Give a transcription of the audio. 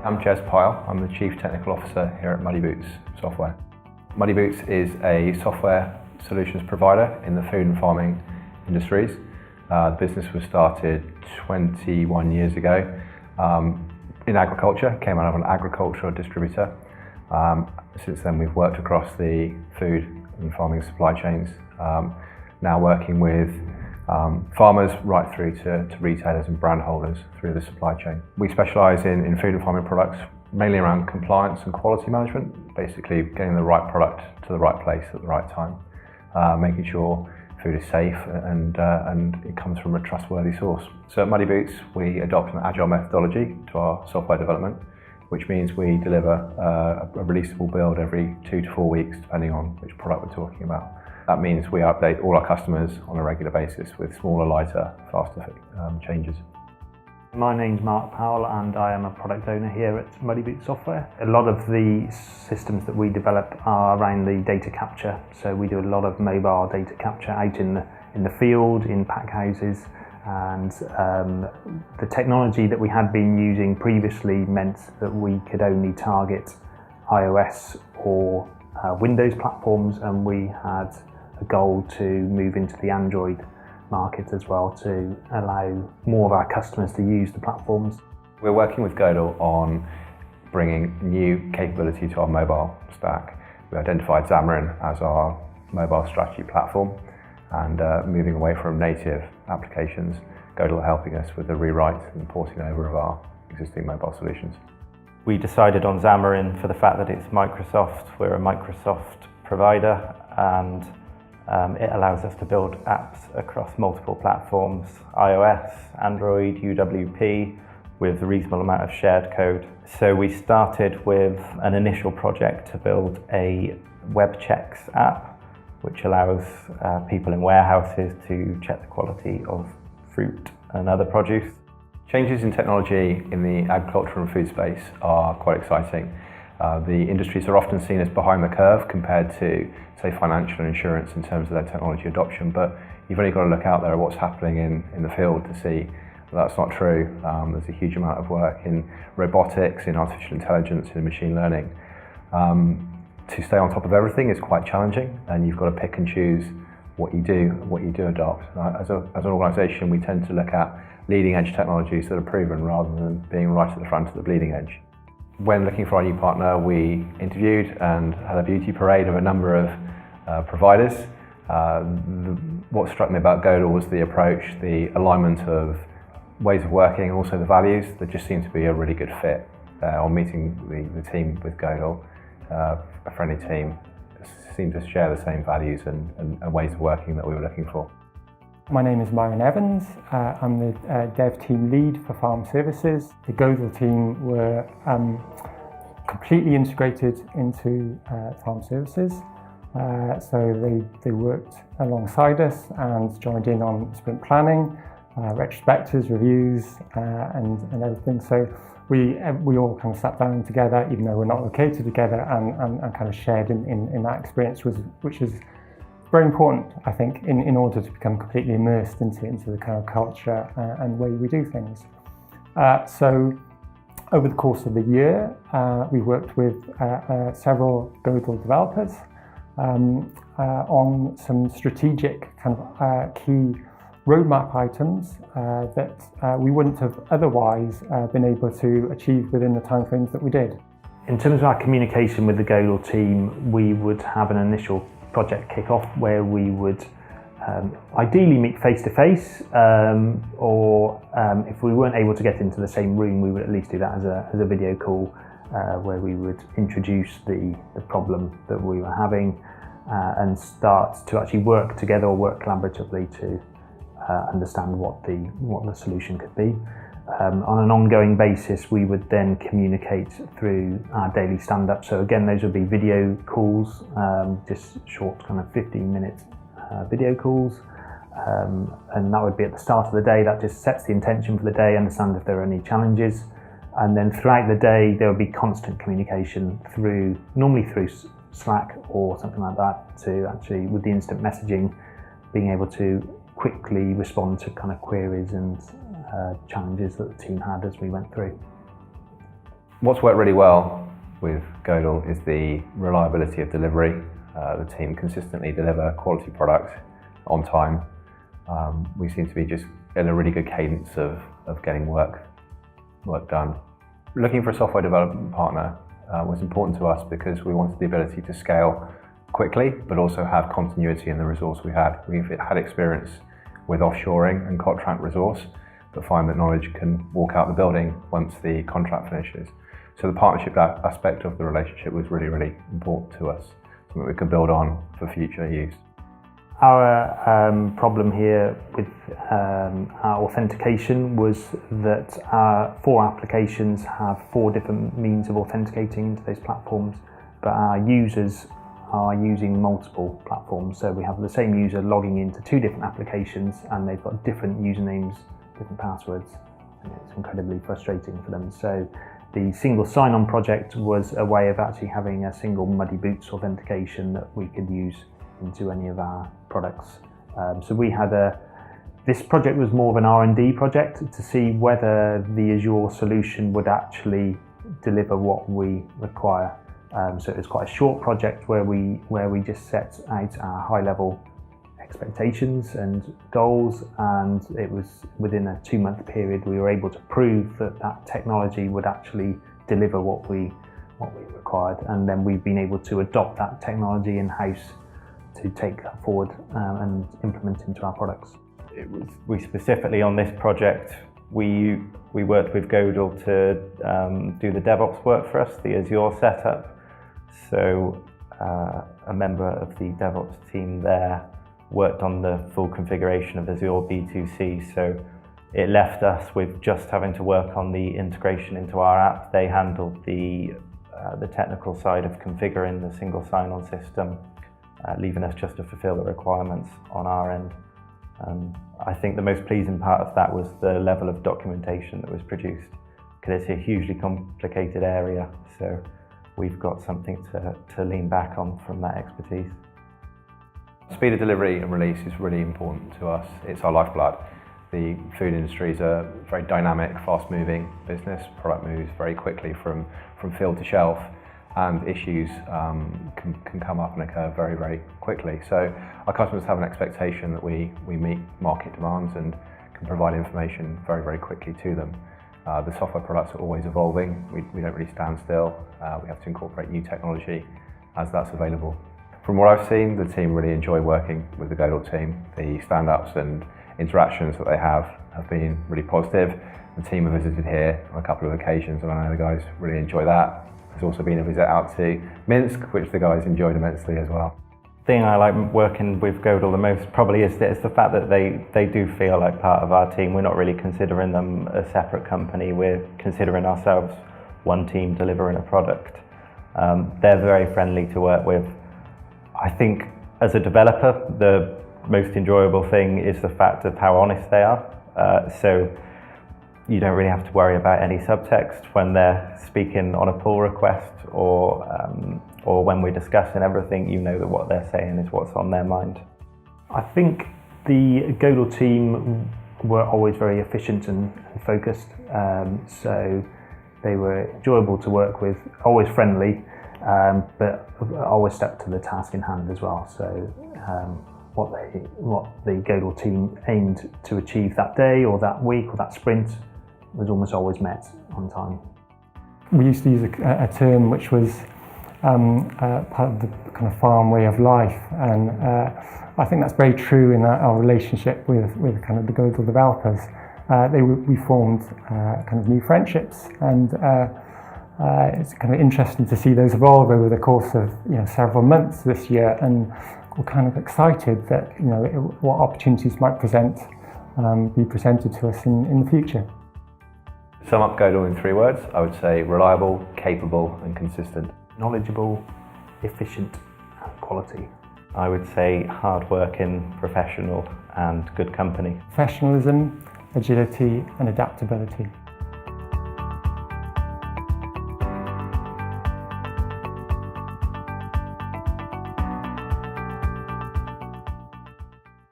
I'm Jez Pyle. I'm the Chief Technical Officer here at Muddy Boots Software. Muddy Boots is a software solutions provider in the food and farming industries. The business was started 21 years ago in agriculture, came out of an agricultural distributor. Since then we've worked across the food and farming supply chains, now working with farmers right through to retailers and brand holders through the supply chain. We specialise in food and farming products, mainly around compliance and quality management, basically getting the right product to the right place at the right time, making sure food is safe and it comes from a trustworthy source. So at Muddy Boots we adopt an agile methodology to our software development, which means we deliver a releasable build every 2 to 4 weeks depending on which product we're talking about. That means we update all our customers on a regular basis with smaller, lighter, faster changes. My name's Mark Powell and I am a product owner here at Muddy Boots Software. A lot of the systems that we develop are around the data capture, so we do a lot of mobile data capture out in the field, in pack houses, and the technology that we had been using previously meant that we could only target iOS or Windows platforms, and we had a goal to move into the Android market as well to allow more of our customers to use the platforms. We're working with Godel on bringing new capability to our mobile stack. We identified Xamarin as our mobile strategy platform, and moving away from native applications, Godel are helping us with the rewrite and porting over of our existing mobile solutions. We decided on Xamarin for the fact that it's Microsoft. We're a Microsoft provider, and it allows us to build apps across multiple platforms, iOS, Android, UWP, with a reasonable amount of shared code. So we started with an initial project to build a web checks app, which allows people in warehouses to check the quality of fruit and other produce. Changes in technology in the agricultural and food space are quite exciting. The industries are often seen as behind the curve compared to, say, financial and insurance in terms of their technology adoption, but you've only got to look out there at what's happening in the field to see that's not true. There's a huge amount of work in robotics, in artificial intelligence, in machine learning. To stay on top of everything is quite challenging, and you've got to pick and choose what you do adopt. As an organisation, we tend to look at leading edge technologies that are proven rather than being right at the front of the bleeding edge. When looking for our new partner, we interviewed and had a beauty parade of a number of providers. What struck me about Godel was the approach, the alignment of ways of working, and also the values. There just seemed to be a really good fit. On meeting the team with Godel, a friendly team, seemed to share the same values and ways of working that we were looking for. My name is Myron Evans. I'm the dev team lead for Farm Services. The Godel team were completely integrated into Farm Services. So they worked alongside us and joined in on sprint planning, retrospectives, reviews, and everything. So we all kind of sat down together, even though we're not located together, and kind of shared in that experience, which is very important, I think, in order to become completely immersed into the kind of culture and way we do things. So over the course of the year, we worked with several Godel developers on some strategic kind of key roadmap items that we wouldn't have otherwise been able to achieve within the timeframes that we did. In terms of our communication with the Godel team, we would have an initial project kick-off where we would ideally meet face-to-face, or if we weren't able to get into the same room, we would at least do that as a video call where we would introduce the problem that we were having and start to actually work together or work collaboratively to understand what the solution could be. On an ongoing basis, we would then communicate through our daily stand-up. So again, those would be video calls, just short kind of 15-minute video calls. And that would be at the start of the day. That just sets the intention for the day, understand if there are any challenges. And then throughout the day, there would be constant communication normally through Slack or something like that, to actually, with the instant messaging, being able to quickly respond to kind of queries and challenges that the team had as we went through. What's worked really well with Godel is the reliability of delivery. The team consistently deliver quality product on time. We seem to be just in a really good cadence of getting work done. Looking for a software development partner was important to us because we wanted the ability to scale quickly, but also have continuity in the resource we had. We've had experience with offshoring and contract resource, but find that knowledge can walk out the building once the contract finishes. So the partnership aspect of the relationship was really, really important to us, something we could build on for future use. Our problem here with our authentication was that our 4 applications have 4 different means of authenticating into those platforms, but our users are using multiple platforms. So we have the same user logging into 2 different applications and they've got different usernames, different passwords, and it's incredibly frustrating for them. So the single sign-on project was a way of actually having a single muddy boots authentication that we could use into any of our products. So we had this project was more of an R&D project to see whether the Azure solution would actually deliver what we require. So it was quite a short project where we just set out our high-level expectations and goals, and it was within a 2-month period we were able to prove that technology would actually deliver what we required, and then we've been able to adopt that technology in-house to take that forward and implement into our products. We specifically on this project, we worked with Godel to do the DevOps work for us, the Azure setup. So a member of the DevOps team there worked on the full configuration of Azure B2C. So it left us with just having to work on the integration into our app. They handled the technical side of configuring the single sign-on system, leaving us just to fulfill the requirements on our end. I think the most pleasing part of that was the level of documentation that was produced, because it's a hugely complicated area, so we've got something to lean back on from that expertise. Speed of delivery and release is really important to us. It's our lifeblood. The food industry is a very dynamic, fast-moving business. Product moves very quickly from field to shelf, and issues can come up and occur very, very quickly. So our customers have an expectation that we meet market demands and can provide information very, very quickly to them. The software products are always evolving. We don't really stand still. We have to incorporate new technology as that's available. From what I've seen, the team really enjoy working with the Godel team. The stand-ups and interactions that they have been really positive. The team have visited here on a couple of occasions, and I know the guys really enjoy that. There's also been a visit out to Minsk, which the guys enjoyed immensely as well. The thing I like working with Godel the most probably is the fact that they do feel like part of our team. We're not really considering them a separate company. We're considering ourselves one team delivering a product. They're very friendly to work with. I think as a developer, the most enjoyable thing is the fact of how honest they are. So you don't really have to worry about any subtext when they're speaking on a pull request or when we're discussing everything. You know that what they're saying is what's on their mind. I think the Godel team were always very efficient and focused, so they were enjoyable to work with, always friendly, but always stuck to the task in hand as well. So what the Godel team aimed to achieve that day or that week or that sprint was almost always met on time. We used to use a term which was part of the kind of farm way of life, and I think that's very true in our relationship with kind of the Godel developers. We formed kind of new friendships, and it's kind of interesting to see those evolve over the course of several months this year, and we're kind of excited that what opportunities might be presented to us in the future. To sum up Godel in 3 words, I would say reliable, capable and consistent. Knowledgeable, efficient and quality. I would say hard-working, professional and good company. Professionalism, agility and adaptability.